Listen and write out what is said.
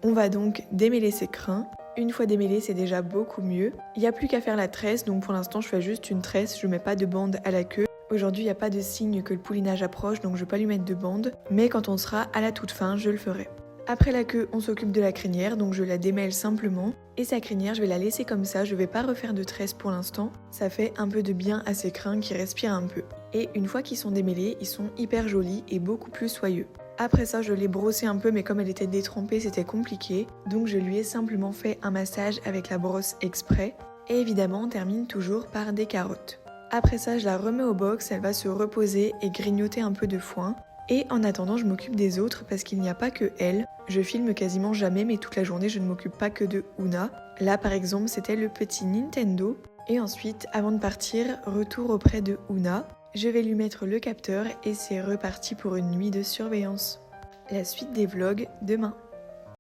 On va donc démêler ses crins. Une fois démêlé, c'est déjà beaucoup mieux. Il n'y a plus qu'à faire la tresse, donc pour l'instant je fais juste une tresse, je mets pas de bande à la queue. Aujourd'hui, il n'y a pas de signe que le poulinage approche, donc je ne vais pas lui mettre de bande, mais quand on sera à la toute fin, je le ferai. Après la queue, on s'occupe de la crinière, donc je la démêle simplement. Et sa crinière, je vais la laisser comme ça, je vais pas refaire de tresse pour l'instant. Ça fait un peu de bien à ses crins qui respirent un peu. Et une fois qu'ils sont démêlés, ils sont hyper jolis et beaucoup plus soyeux. Après ça, je l'ai brossé un peu, mais comme elle était détrempée, c'était compliqué. Donc je lui ai simplement fait un massage avec la brosse exprès. Et évidemment, on termine toujours par des carottes. Après ça, je la remets au box, elle va se reposer et grignoter un peu de foin. Et en attendant, je m'occupe des autres parce qu'il n'y a pas que elle. Je filme quasiment jamais, mais toute la journée, je ne m'occupe pas que de Ouna. Là, par exemple, c'était le petit Nintendo. Et ensuite, avant de partir, retour auprès de Ouna. Je vais lui mettre le capteur et c'est reparti pour une nuit de surveillance. La suite des vlogs demain.